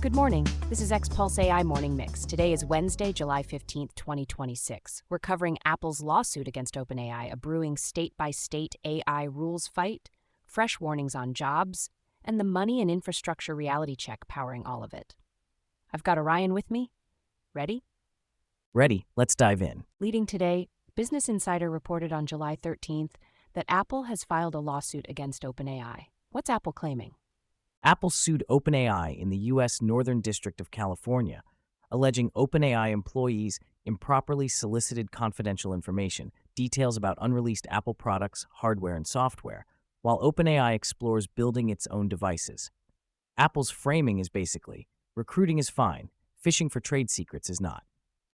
Good morning. This is X-Pulse AI Morning Mix. Today is Wednesday, July 15th, 2026. We're covering Apple's lawsuit against OpenAI, a brewing state-by-state AI rules fight, fresh warnings on jobs, and the money and infrastructure reality check powering all of it. I've got Orion with me. Ready? Ready, let's dive in. Leading today, Business Insider reported on July 13th that Apple has filed a lawsuit against OpenAI. What's Apple claiming? Apple sued OpenAI in the U.S. Northern District of California, alleging OpenAI employees improperly solicited confidential information, details about unreleased Apple products, hardware, and software, while OpenAI explores building its own devices. Apple's framing is basically, recruiting is fine, fishing for trade secrets is not.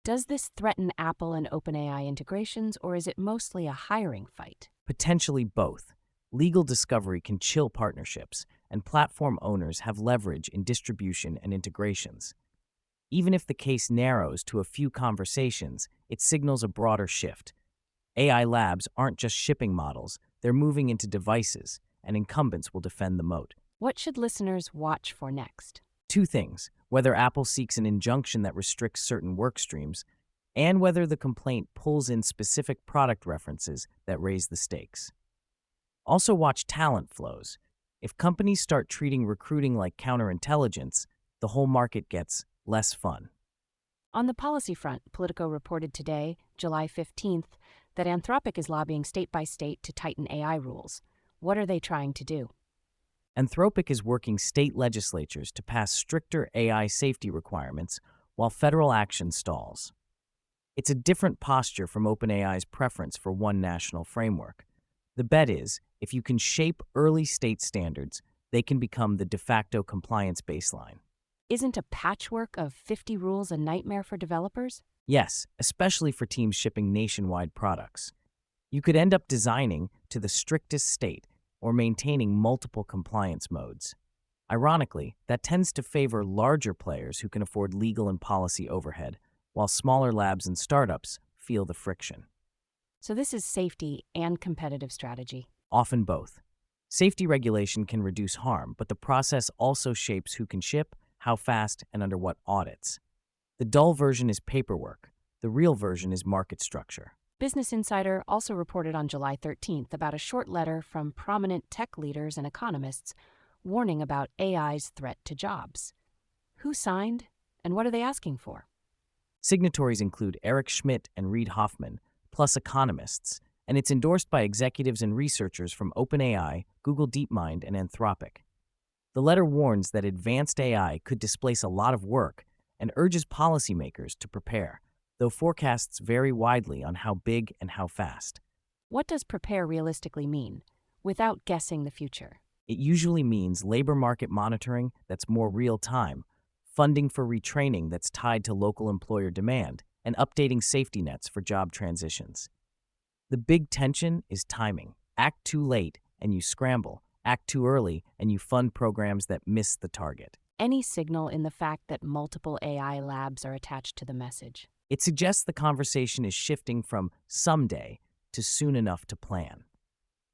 Does this threaten Apple and OpenAI integrations, or is it mostly a hiring fight? Potentially both. Legal discovery can chill partnerships, and platform owners have leverage in distribution and integrations. Even if the case narrows to a few conversations, it signals a broader shift. AI labs aren't just shipping models, they're moving into devices, and incumbents will defend the moat. What should listeners watch for next? Two things: whether Apple seeks an injunction that restricts certain work streams, and whether the complaint pulls in specific product references that raise the stakes. Also watch talent flows. If companies start treating recruiting like counterintelligence, the whole market gets less fun. On the policy front, Politico reported today, July 15th, that Anthropic is lobbying state by state to tighten AI rules. What are they trying to do? Anthropic is working state legislatures to pass stricter AI safety requirements while federal action stalls. It's a different posture from OpenAI's preference for one national framework. The bet is, if you can shape early state standards, they can become the de facto compliance baseline. Isn't a patchwork of 50 rules a nightmare for developers? Yes, especially for teams shipping nationwide products. You could end up designing to the strictest state or maintaining multiple compliance modes. Ironically, that tends to favor larger players who can afford legal and policy overhead, while smaller labs and startups feel the friction. So this is safety and competitive strategy. Often both. Safety regulation can reduce harm, but the process also shapes who can ship, how fast, and under what audits. The dull version is paperwork. The real version is market structure. Business Insider also reported on July 13th about a short letter from prominent tech leaders and economists warning about AI's threat to jobs. Who signed, and what are they asking for? Signatories include Eric Schmidt and Reid Hoffman, plus economists, and it's endorsed by executives and researchers from OpenAI, Google DeepMind, and Anthropic. The letter warns that advanced AI could displace a lot of work and urges policymakers to prepare, though forecasts vary widely on how big and how fast. What does prepare realistically mean, without guessing the future? It usually means labor market monitoring that's more real-time, funding for retraining that's tied to local employer demand, and updating safety nets for job transitions. The big tension is timing. Act too late and you scramble. Act too early and you fund programs that miss the target. Any signal in the fact that multiple AI labs are attached to the message? It suggests the conversation is shifting from someday to soon enough to plan.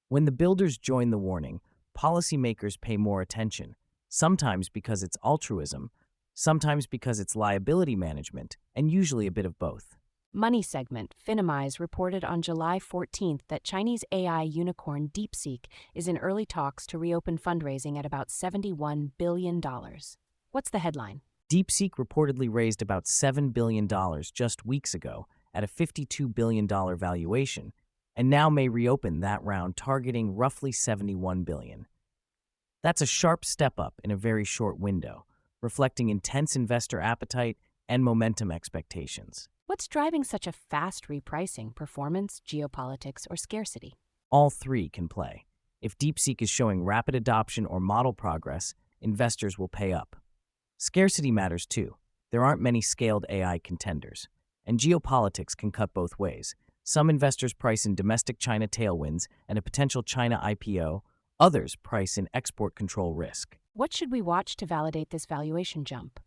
When the builders join the warning, policymakers pay more attention, sometimes because it's altruism, sometimes because it's liability management, and usually a bit of both. Money segment, Finimize, reported on July 14th that Chinese AI unicorn DeepSeek is in early talks to reopen fundraising at about $71 billion. What's the headline? DeepSeek reportedly raised about $7 billion just weeks ago at a $52 billion valuation, and now may reopen that round targeting roughly $71 billion. That's a sharp step up in a very short window, reflecting intense investor appetite and momentum expectations. What's driving such a fast repricing? Performance, geopolitics, or scarcity? All three can play. If DeepSeek is showing rapid adoption or model progress, investors will pay up. Scarcity matters too. There aren't many scaled AI contenders. And geopolitics can cut both ways. Some investors price in domestic China tailwinds and a potential China IPO. Others price in export control risk. What should we watch to validate this valuation jump?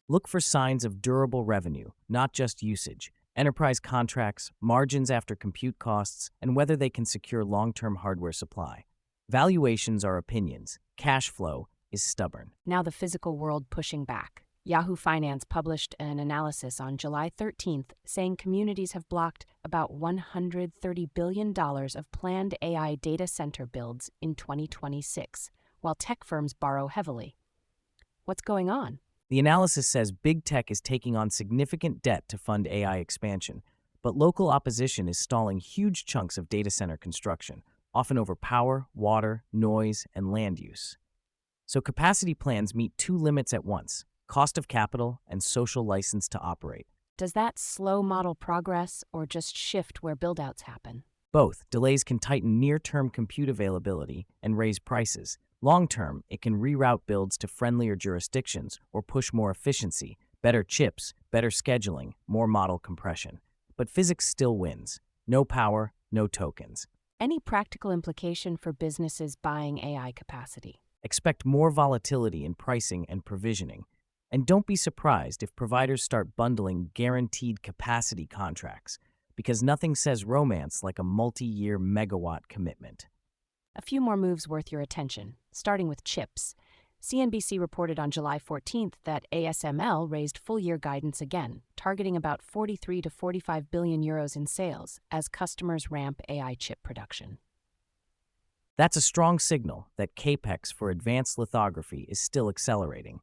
Look for signs of durable revenue, not just usage, enterprise contracts, margins after compute costs, and whether they can secure long-term hardware supply. Valuations are opinions. Cash flow, is stubborn. Now the physical world pushing back. Yahoo Finance published an analysis on July 13th saying communities have blocked about $130 billion of planned AI data center builds in 2026, while tech firms borrow heavily. What's going on? The analysis says big tech is taking on significant debt to fund AI expansion, but local opposition is stalling huge chunks of data center construction, often over power, water, noise, and land use. So capacity plans meet two limits at once: cost of capital and social license to operate. Does that slow model progress or just shift where buildouts happen? Both. Delays can tighten near-term compute availability and raise prices. Long-term, it can reroute builds to friendlier jurisdictions or push more efficiency, better chips, better scheduling, more model compression. But physics still wins. No power, no tokens. Any practical implication for businesses buying AI capacity? Expect more volatility in pricing and provisioning. And don't be surprised if providers start bundling guaranteed capacity contracts, because nothing says romance like a multi-year megawatt commitment. A few more moves worth your attention, starting with chips. CNBC reported on July 14th that ASML raised full-year guidance again, targeting about 43 to 45 billion euros in sales as customers ramp AI chip production. That's a strong signal that CapEx for advanced lithography is still accelerating.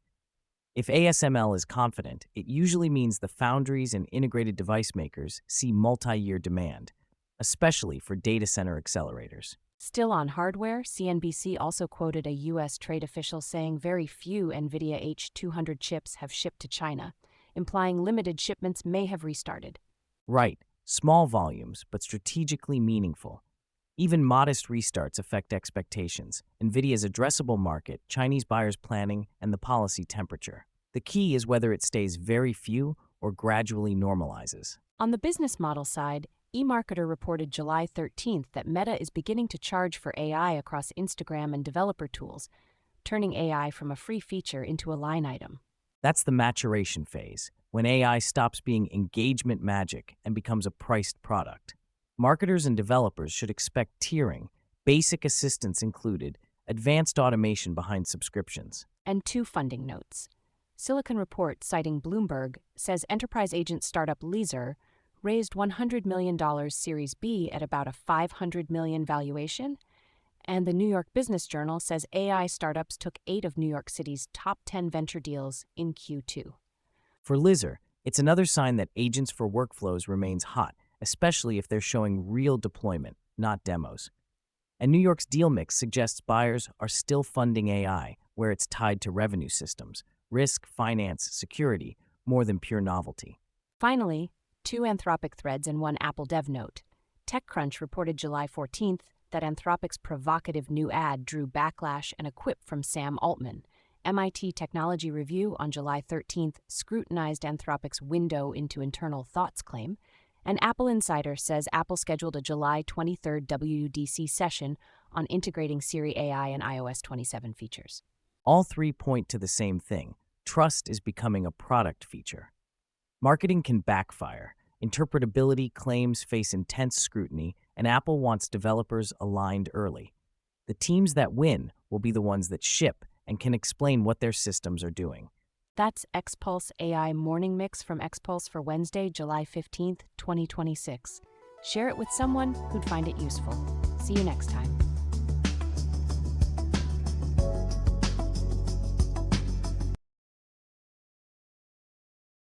If ASML is confident, it usually means the foundries and integrated device makers see multi-year demand, especially for data center accelerators. Still on hardware, CNBC also quoted a U.S. trade official saying very few NVIDIA H200 chips have shipped to China, implying limited shipments may have restarted. Right, small volumes, but strategically meaningful. Even modest restarts affect expectations, NVIDIA's addressable market, Chinese buyers' planning, and the policy temperature. The key is whether it stays very few or gradually normalizes. On the business model side, eMarketer reported July 13th that Meta is beginning to charge for AI across Instagram and developer tools, turning AI from a free feature into a line item. That's the maturation phase, when AI stops being engagement magic and becomes a priced product. Marketers and developers should expect tiering, basic assistance included, advanced automation behind subscriptions. And two funding notes. Silicon Report, citing Bloomberg, says enterprise agent startup Leaser raised $100 million Series B at about a $500 million valuation. And the New York Business Journal says AI startups took 8 of New York City's top 10 venture deals in Q2. For Leaser, it's another sign that agents for workflows remains hot, especially if they're showing real deployment, not demos. And New York's deal mix suggests buyers are still funding AI, where it's tied to revenue systems, risk, finance, security, more than pure novelty. Finally, 2 Anthropic threads and 1 Apple dev note. TechCrunch reported July 14th that Anthropic's provocative new ad drew backlash and a quip from Sam Altman. MIT Technology Review on July 13th scrutinized Anthropic's window into internal thoughts claim. An Apple insider says Apple scheduled a July 23rd WWDC session on integrating Siri AI and iOS 27 features. All three point to the same thing: trust is becoming a product feature. Marketing can backfire. Interpretability claims face intense scrutiny, and Apple wants developers aligned early. The teams that win will be the ones that ship and can explain what their systems are doing. That's XPulse AI Morning Mix from XPulse for Wednesday, July 15th, 2026. Share it with someone who'd find it useful. See you next time.